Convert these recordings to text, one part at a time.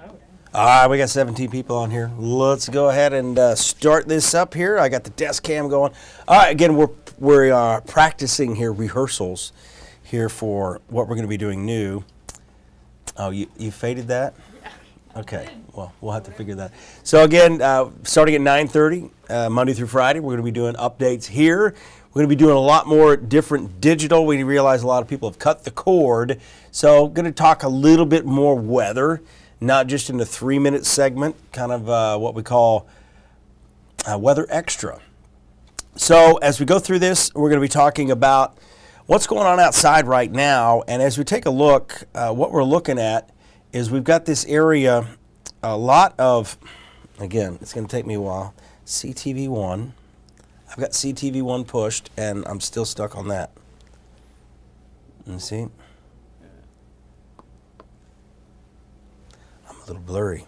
All right, we got 17 people on here. Let's go ahead and start this up here. I got the desk cam going. All right, again, we're practicing here, rehearsals here for what we're going to be doing new. Oh, you faded that? Yeah. Okay, well, we'll have to figure that. So again, starting at 9:30, Monday through Friday, we're going to be doing updates here. We're going to be doing a lot more different digital. We realize a lot of people have cut the cord. So going to talk a little bit more weather. Not just in a 3-minute segment, kind of what we call Weather Extra. So as we go through this, we're going to be talking about what's going on outside right now. And as we take a look, what we're looking at is we've got this area, a lot of, again, it's going to take me a while, CTV1. I've got CTV1 pushed, and I'm still stuck on that. You see? A little blurry.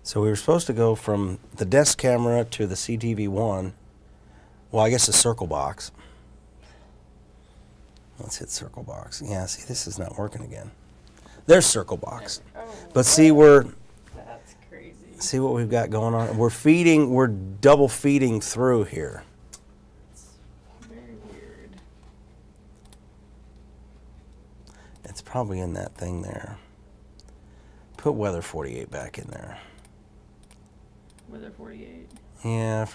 So we were supposed to go from the desk camera to the CTV1. Well, I guess the circle box. Let's hit circle box. Yeah, see, this is not working again. There's circle box. But see, that's crazy. See what we've got going on? We're double feeding through here. It's probably in that thing there. Put weather 48 back in there. Weather 48. Yeah.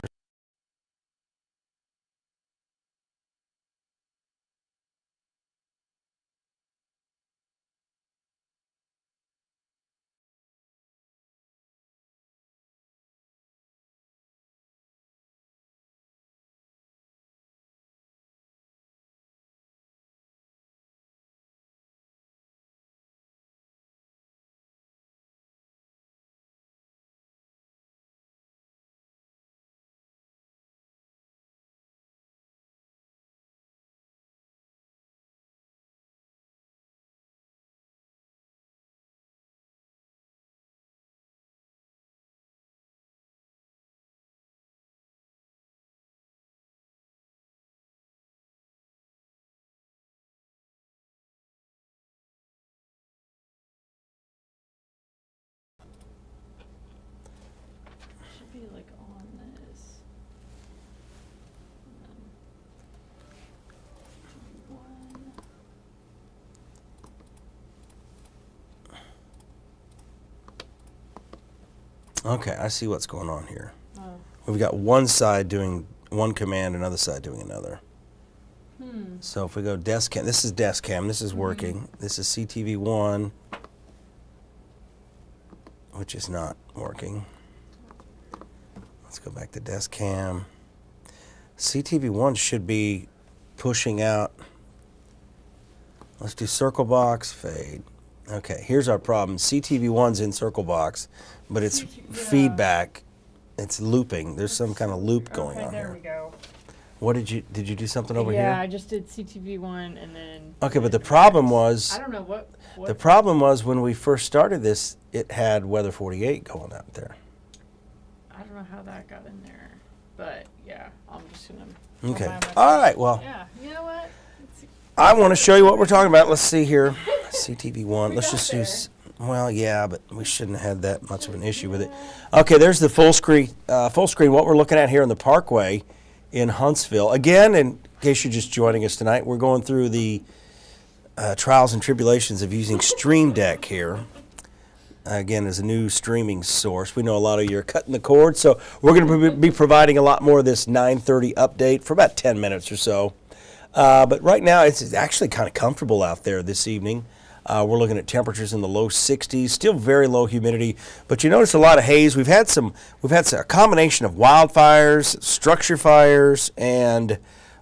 Should be like on this. Okay, I see what's going on here. Oh. We've got one side doing one command, another side doing another. So if we go desk cam, this is desk cam, this is working. This is CTV1, which is not working. Let's go back to desk cam. CTV1 should be pushing out. Let's do circle box, fade. Okay, here's our problem. CTV1's in circle box, but it's feedback. It's looping. There's some kind of loop going on there here. we go. What did you do something over here? Yeah, I just did CTV1 and then. Okay, but the problem was. I don't know what. The problem was when we first started this, it had weather 48 going out there. I don't know how that got in there, but yeah, I'm just gonna. Okay. All right. Well. Yeah. You know what? I want to show you what we're talking about. Let's see here. CTV1. Let's just use. Well, yeah, but we shouldn't have had that much of an issue with it. Okay, there's the full screen. Full screen. What we're looking at here in the Parkway in Huntsville. Again, in case you're just joining us tonight, we're going through the trials and tribulations of using Stream Deck here. Again, as a new streaming source. We know a lot of you are cutting the cord, so we're going to be providing a lot more of this 9:30 update for about 10 minutes or so. But right now, it's actually kind of comfortable out there this evening. We're looking at temperatures in the low 60s, still very low humidity. But you notice a lot of haze. We've had a combination of wildfires, structure fires, and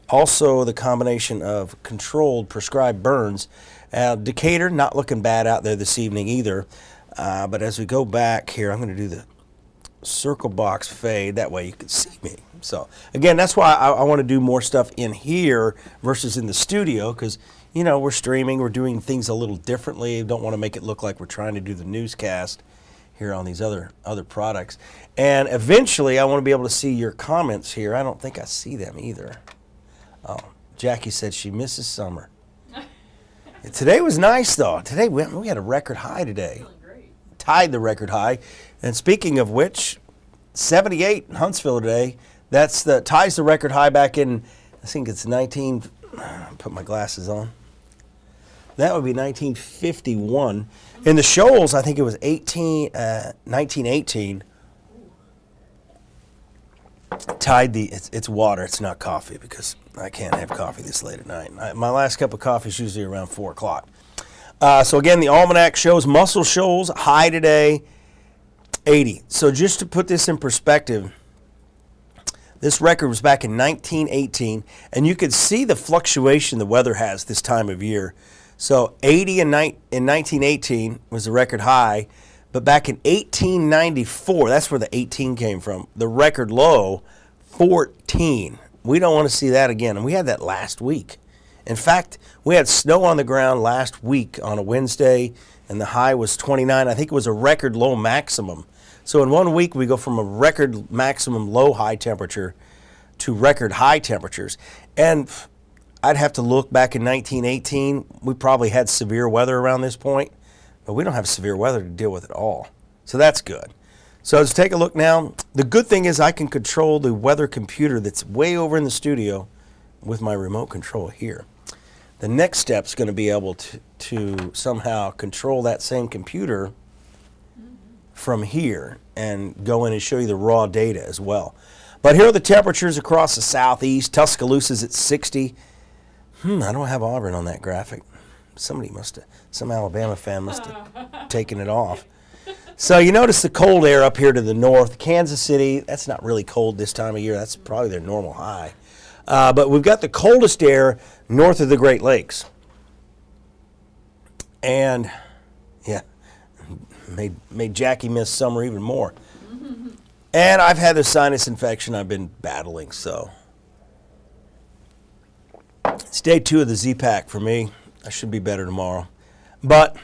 also the combination of controlled, prescribed burns. Decatur, not looking bad out there this evening either. But as we go back here, I'm going to do the circle box fade. That way you can see me. So, again, that's why I want to do more stuff in here versus in the studio because, you know, we're streaming. We're doing things a little differently. Don't want to make it look like we're trying to do the newscast here on these other products. And eventually, I want to be able to see your comments here. I don't think I see them either. Oh, Jackie said she misses summer. Today was nice, though. Today we had a record high today. Feeling great. Tied the record high. And speaking of which, 78 in Huntsville today. Ties the record high back in, I think it's put my glasses on. That would be 1951. In the Shoals, I think it was 1918. Tied it's water, it's not coffee, because I can't have coffee this late at night. My last cup of coffee is usually around 4 o'clock. So again, the almanac shows Muscle Shoals high today, 80. So just to put this in perspective, this record was back in 1918, and you could see the fluctuation the weather has this time of year. So 80 in 1918 was the record high, but back in 1894, that's where the 18 came from, the record low, 14. We don't want to see that again, and we had that last week. In fact, we had snow on the ground last week on a Wednesday, and the high was 29. I think it was a record low maximum. So in 1 week, we go from a record maximum low high temperature to record high temperatures. And I'd have to look back in 1918. We probably had severe weather around this point, but we don't have severe weather to deal with at all. So that's good. So let's take a look now. The good thing is I can control the weather computer that's way over in the studio with my remote control here. The next step is going to be able to somehow control that same computer from here and go in and show you the raw data as well. But here are the temperatures across the southeast. Tuscaloosa's at 60. I don't have Auburn on that graphic. Some Alabama fan must have taken it off. So you notice the cold air up here to the north. Kansas City, that's not really cold this time of year. That's probably their normal high. But we've got the coldest air north of the Great Lakes. And, yeah, made Jackie miss summer even more. And I've had the sinus infection I've been battling, so. It's day 2 of the Z-Pack for me. I should be better tomorrow. But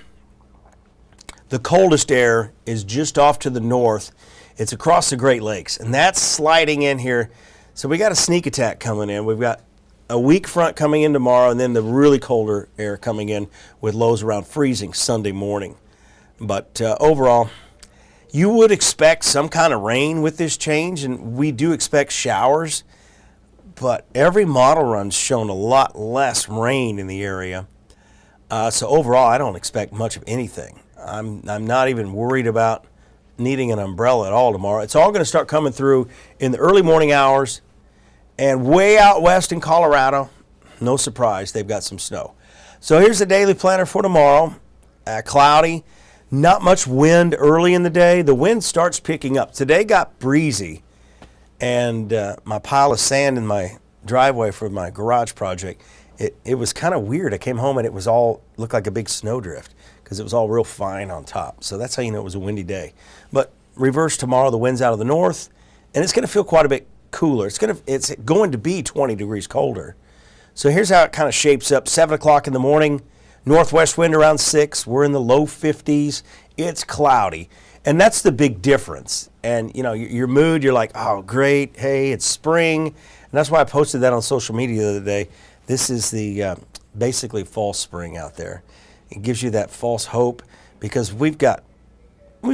the coldest air is just off to the north. It's across the Great Lakes, and that's sliding in here. So we got a sneak attack coming in. We've got a weak front coming in tomorrow, and then the really colder air coming in with lows around freezing Sunday morning. But overall, you would expect some kind of rain with this change, and we do expect showers. But every model run's shown a lot less rain in the area. So overall, I don't expect much of anything. I'm not even worried about needing an umbrella at all tomorrow. It's all going to start coming through in the early morning hours, and way out west in Colorado, no surprise, they've got some snow. So here's the daily planner for tomorrow. Cloudy, not much wind early in the day. The wind starts picking up. Today got breezy, and my pile of sand in my driveway for my garage project, it was kind of weird. I came home and it was all looked like a big snowdrift because it was all real fine on top. So that's how you know it was a windy day. But reverse tomorrow, the wind's out of the north, and it's going to feel quite a bit cooler. It's going to be 20 degrees colder. So here's how it kind of shapes up. 7 o'clock in the morning, northwest wind around 6. We're in the low 50s. It's cloudy. And that's the big difference. And, you know, your mood, you're like, oh, great. Hey, it's spring. And that's why I posted that on social media the other day. This is the basically false spring out there. It gives you that false hope because we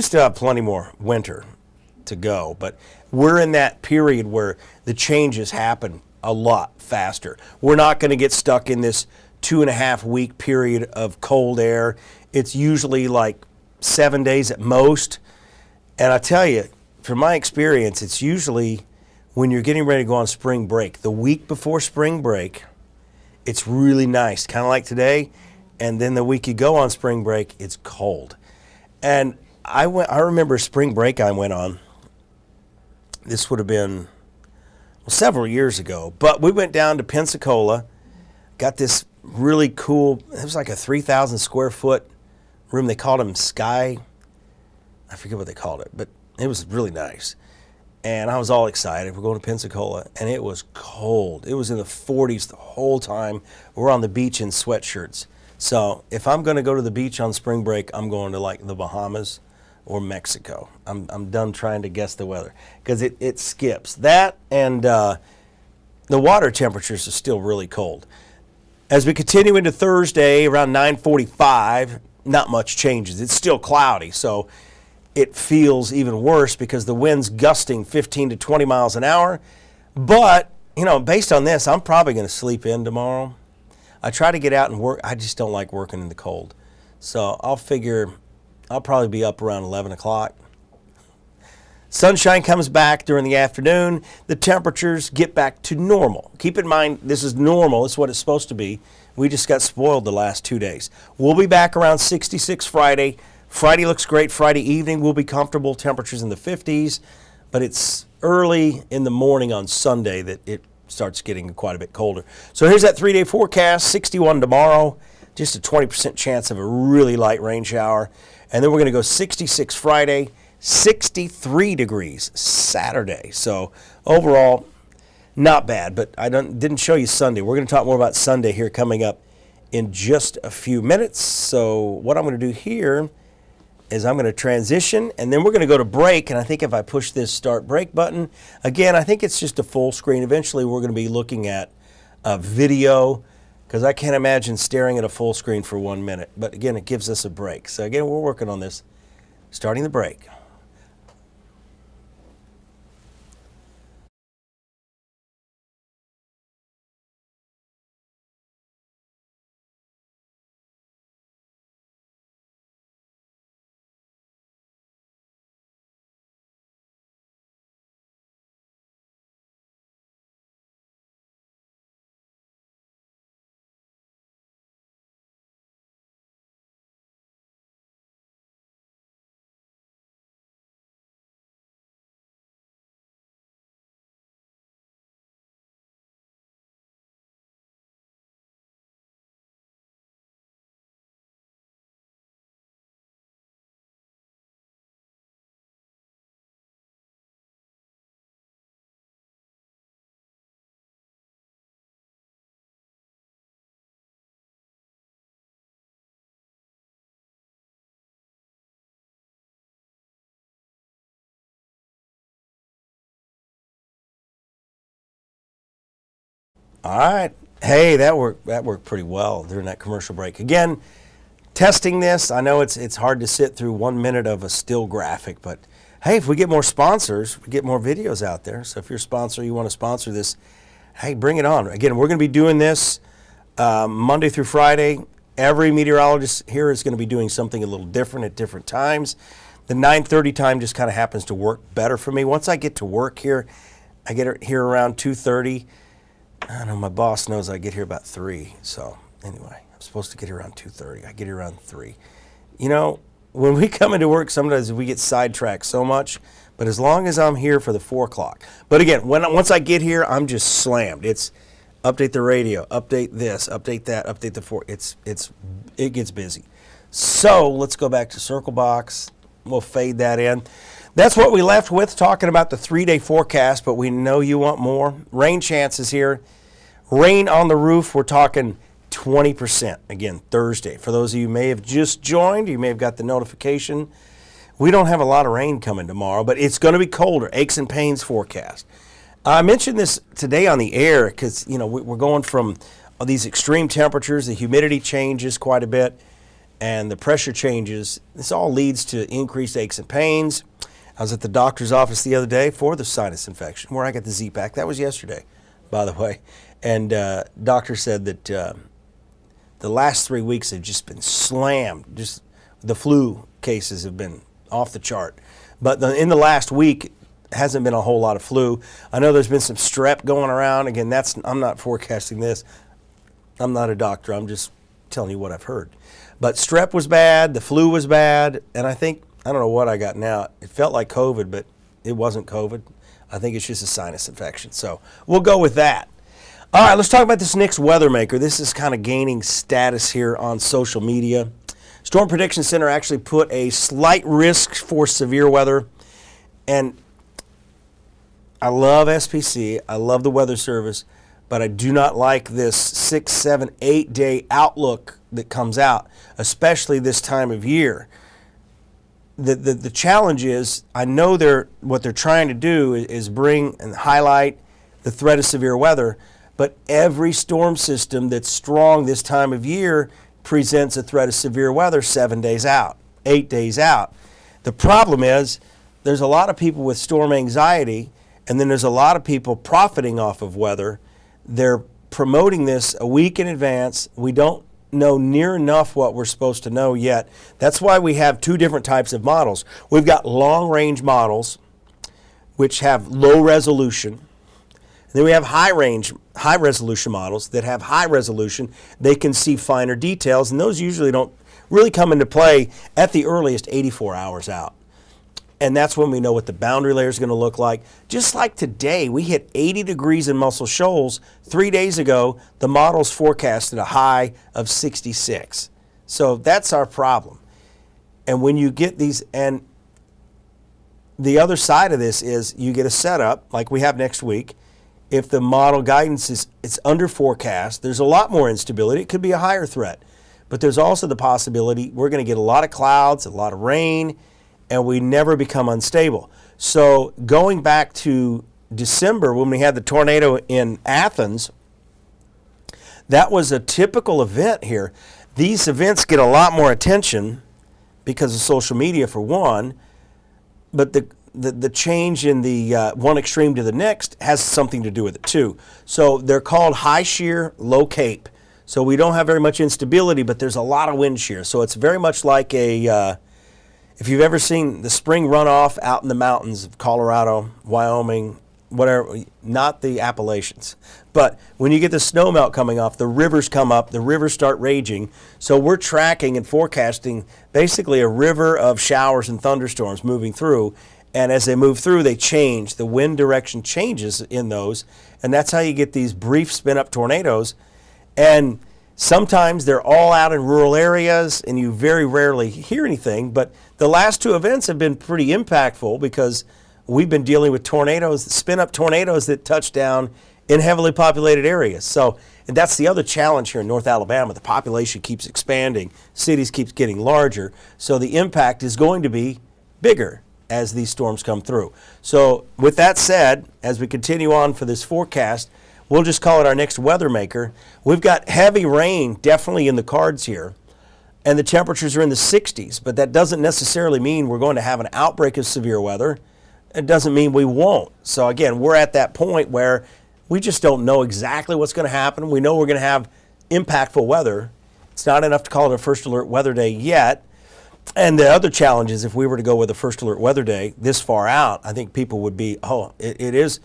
still have plenty more winter to go. But we're in that period where the changes happen a lot faster. We're not going to get stuck in this 2.5 week period of cold air. It's usually like 7 days at most. And I tell you, from my experience, it's usually when you're getting ready to go on spring break. The week before spring break, it's really nice, kind of like today. And then the week you go on spring break, it's cold. And I remember spring break I went on. This would have been several years ago. But we went down to Pensacola, got this really cool, it was like a 3,000 square foot room. They called them Sky. I forget what they called it, but it was really nice. And I was all excited. We're going to Pensacola, and it was cold. It was in the 40s the whole time. We're on the beach in sweatshirts. So if I'm going to go to the beach on spring break, I'm going to like the Bahamas or Mexico. I'm done trying to guess the weather because it skips. That and the water temperatures are still really cold. As we continue into Thursday around 9:45, not much changes. It's still cloudy, so it feels even worse because the wind's gusting 15 to 20 miles an hour. But, based on this, I'm probably going to sleep in tomorrow. I try to get out and work. I just don't like working in the cold. So I'll figure I'll probably be up around 11 o'clock. Sunshine comes back during the afternoon. The temperatures get back to normal. Keep in mind, this is normal. It's what it's supposed to be. We just got spoiled the last 2 days. We'll be back around 66 Friday. Friday looks great. Friday evening will be comfortable. Temperatures in the 50s. But it's early in the morning on Sunday that it starts getting quite a bit colder. So here's that 3-day forecast. 61 tomorrow. Just a 20% chance of a really light rain shower. And then we're going to go 66 Friday. 63 degrees Saturday. So overall, not bad, but I didn't show you Sunday. We're going to talk more about Sunday here coming up in just a few minutes. So what I'm going to do here is I'm going to transition, and then we're going to go to break. And I think if I push this start break button, again, I think it's just a full screen. Eventually, we're going to be looking at a video because I can't imagine staring at a full screen for 1 minute. But again, it gives us a break. So again, we're working on this. Starting the break. All right. Hey, that worked pretty well during that commercial break. Again, testing this. I know it's hard to sit through 1 minute of a still graphic, but hey, if we get more sponsors, we get more videos out there. So if you're a sponsor, you want to sponsor this, hey, bring it on. Again, we're going to be doing this Monday through Friday. Every meteorologist here is going to be doing something a little different at different times. The 9:30 time just kind of happens to work better for me. Once I get to work here, I get here around 2:30. I know my boss knows I get here about 3. So anyway, I'm supposed to get here around 2:30. I get here around 3. When we come into work, sometimes we get sidetracked so much. But as long as I'm here for the 4 o'clock. But again, once I get here, I'm just slammed. It's update the radio, update this, update that, update the 4. It gets busy. So let's go back to Circle Box. We'll fade that in. That's what we left with, talking about the 3-day forecast, but we know you want more. Rain chances here. Rain on the roof, we're talking 20%. Again, Thursday. For those of you who may have just joined, you may have got the notification. We don't have a lot of rain coming tomorrow, but it's going to be colder. Aches and pains forecast. I mentioned this today on the air because, we're going from these extreme temperatures. The humidity changes quite a bit, and the pressure changes. This all leads to increased aches and pains. I was at the doctor's office the other day for the sinus infection, where I got the Z-Pack. That was yesterday, by the way. And doctor said that the last 3 weeks have just been slammed. Just the flu cases have been off the chart. But in the last week, hasn't been a whole lot of flu. I know there's been some strep going around. Again, I'm not forecasting this. I'm not a doctor. I'm just telling you what I've heard. But strep was bad. The flu was bad. And I don't know what I got now. It felt like COVID, but it wasn't COVID. I think it's just a sinus infection. So we'll go with that. All right, let's talk about this next weather maker. This is kind of gaining status here on social media. Storm Prediction Center actually put a slight risk for severe weather. And I love SPC. I love the Weather Service. But I do not like this 6, 7, 8 day outlook that comes out, especially this time of year. The challenge is, I know what they're trying to do is bring and highlight the threat of severe weather, but every storm system that's strong this time of year presents a threat of severe weather 7 days out, 8 days out. The problem is there's a lot of people with storm anxiety, and then there's a lot of people profiting off of weather. They're promoting this a week in advance. We don't know near enough what we're supposed to know yet. That's why we have two different types of models. We've got long-range models, which have low resolution. Then we have high resolution models that have high resolution. They can see finer details, and those usually don't really come into play at the earliest 84 hours out. And that's when we know what the boundary layer is going to look like. Just like today, we hit 80 degrees in Muscle Shoals. 3 days ago, the models forecasted a high of 66. So that's our problem. And when you get these, and the other side of this is you get a setup like we have next week. If the model guidance is it's under forecast, there's a lot more instability. It could be a higher threat. But there's also the possibility we're going to get a lot of clouds, a lot of rain, and we never become unstable. So going back to December when we had the tornado in Athens, that was a typical event here. These events get a lot more attention because of social media for one, but the change in the one extreme to the next has something to do with it too. So they're called high shear, low cape. So we don't have very much instability, but there's a lot of wind shear. So it's very much like if you've ever seen the spring runoff out in the mountains of Colorado, Wyoming, whatever, not the Appalachians. But when you get the snow melt coming off, the rivers come up, the rivers start raging. So we're tracking and forecasting basically a river of showers and thunderstorms moving through. And as they move through, they change. The wind direction changes in those. And that's how you get these brief spin-up tornadoes. And sometimes they're all out in rural areas, and you very rarely hear anything. But the last two events have been pretty impactful because we've been dealing with tornadoes, spin-up tornadoes that touch down in heavily populated areas. So and that's the other challenge here in North Alabama. The population keeps expanding. Cities keep getting larger. So the impact is going to be bigger as these storms come through. So with that said, as we continue on for this forecast, we'll just call it our next weather maker. We've got heavy rain definitely in the cards here, and the temperatures are in the 60s, but that doesn't necessarily mean we're going to have an outbreak of severe weather. It doesn't mean we won't. So again, we're at that point where we just don't know exactly what's going to happen. We know we're going to have impactful weather. It's not enough to call it a first alert weather day yet. And the other challenge is if we were to go with a first alert weather day this far out, I think people would be, it is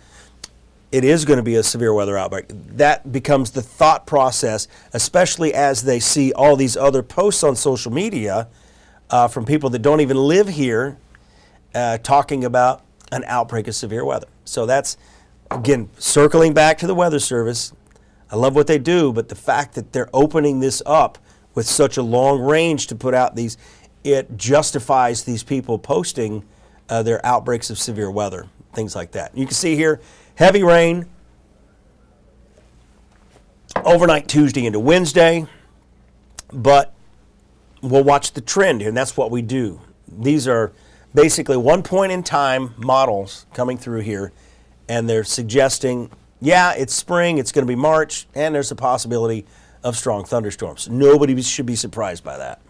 going to be a severe weather outbreak. That becomes the thought process, especially as they see all these other posts on social media from people that don't even live here talking about an outbreak of severe weather. So that's, again, circling back to the Weather Service. I love what they do, but the fact that they're opening this up with such a long range to put out these, it justifies these people posting their outbreaks of severe weather, things like that. You can see here, heavy rain overnight Tuesday into Wednesday, but we'll watch the trend here, and that's what we do. These are basically one point in time models coming through here, and they're suggesting, yeah, it's spring, it's going to be March, and there's a possibility of strong thunderstorms. Nobody should be surprised by that.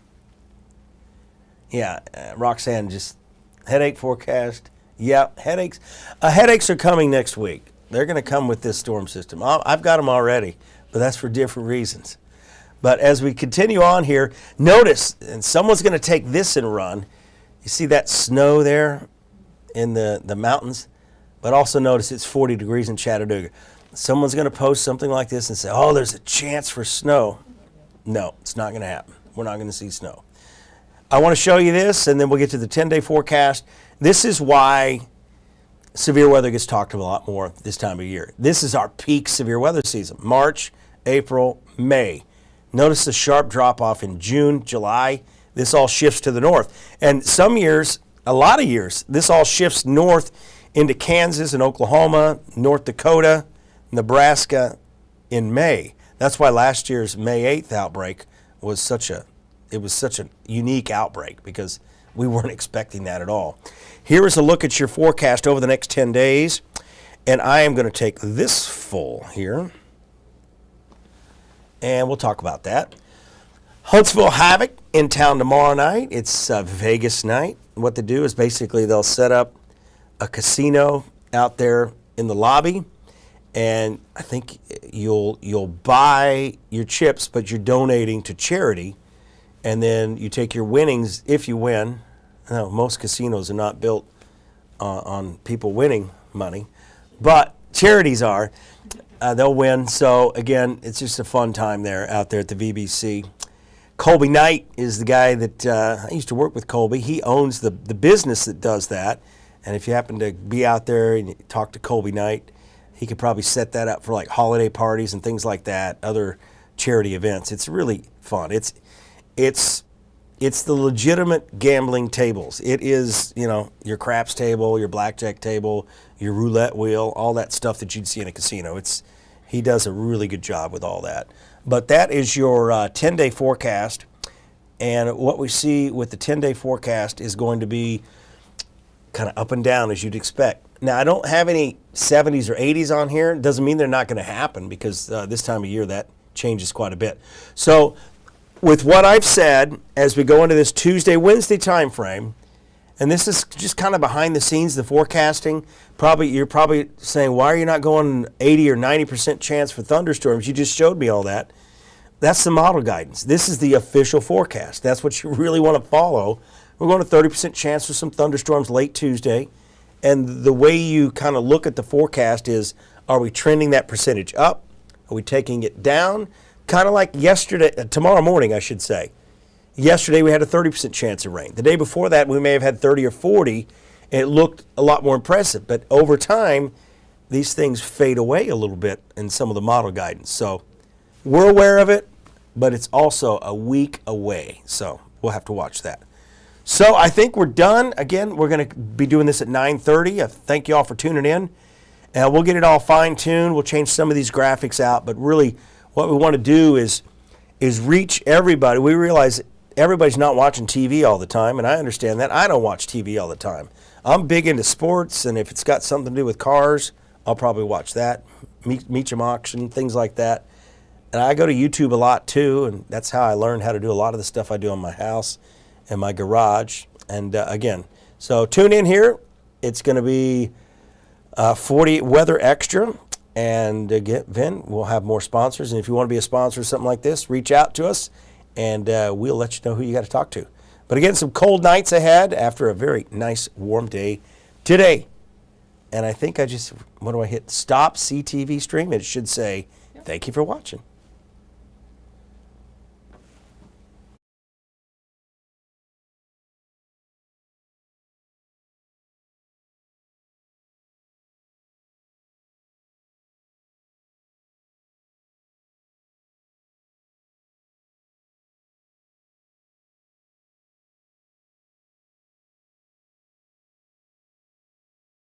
Yeah, Roxanne, just headache forecast. Yeah, headaches. Headaches are coming next week. They're going to come with this storm system. I've got them already, but that's for different reasons. But as we continue on here, notice, and someone's going to take this and run. You see that snow there in the mountains? But also notice it's 40 degrees in Chattanooga. Someone's going to post something like this and say, oh, there's a chance for snow. No, it's not going to happen. We're not going to see snow. I want to show you this, and then we'll get to the 10-day forecast. This is why severe weather gets talked about a lot more this time of year. This is our peak severe weather season, March, April, May. Notice the sharp drop-off in June, July. This all shifts to the north. And some years, a lot of years, this all shifts north into Kansas and Oklahoma, North Dakota, Nebraska in May. That's why last year's May 8th outbreak was such a unique outbreak because we weren't expecting that at all. Here is a look at your forecast over the next 10 days. And I am going to take this full here. and we'll talk about that. Huntsville Havoc in town tomorrow night. It's Vegas night. What they do is basically they'll set up a casino out there in the lobby, and I think you'll buy your chips, but you're donating to charity, and then you take your winnings if you win. No, most casinos are not built on people winning money, but charities are. They'll win. So again, it's just a fun time there out there at the VBC. Colby Knight is the guy that I used to work with. Colby, he owns the business that does that. And if you happen to be out there and you talk to Colby Knight, he could probably set that up for like holiday parties and things like that, other charity events. It's really fun. It's the legitimate gambling tables. It is, your craps table, your blackjack table, your roulette wheel, all that stuff that you'd see in a casino. He does a really good job with all that. But that is your 10-day forecast. And what we see with the 10-day forecast is going to be kind of up and down as you'd expect. Now, I don't have any 70s or 80s on here. It doesn't mean they're not going to happen because this time of year that changes quite a bit. So with what I've said, as we go into this Tuesday, Wednesday time frame, and this is just kind of behind the scenes, the forecasting, you're probably saying, why are you not going 80 or 90% chance for thunderstorms? You just showed me all that. That's the model guidance. This is the official forecast. That's what you really want to follow. We're going to 30% chance for some thunderstorms late Tuesday. And the way you kind of look at the forecast is, are we trending that percentage up? Are we taking it down? Kind of like tomorrow morning, I should say. Yesterday we had a 30% chance of rain. The day before that we may have had 30 or 40, and it looked a lot more impressive. But over time, these things fade away a little bit in some of the model guidance. So we're aware of it, but it's also a week away. So we'll have to watch that. So I think we're done. Again, we're going to be doing this at 9:30. Thank you all for tuning in. We'll get it all fine-tuned. We'll change some of these graphics out. But really, what we want to do is reach everybody. We realize everybody's not watching TV all the time, and I understand that. I don't watch TV all the time. I'm big into sports, and if it's got something to do with cars, I'll probably watch that. Meet 'em auction, things like that. And I go to YouTube a lot too, and that's how I learned how to do a lot of the stuff I do in my house and my garage. And again, so tune in here. It's going to be 40 Weather Extra. And again, we'll have more sponsors. And if you want to be a sponsor or something like this, reach out to us, and we'll let you know who you got to talk to. But again, some cold nights ahead after a very nice warm day today. And I think what do I hit? Stop CTV stream. It should say, thank you for watching.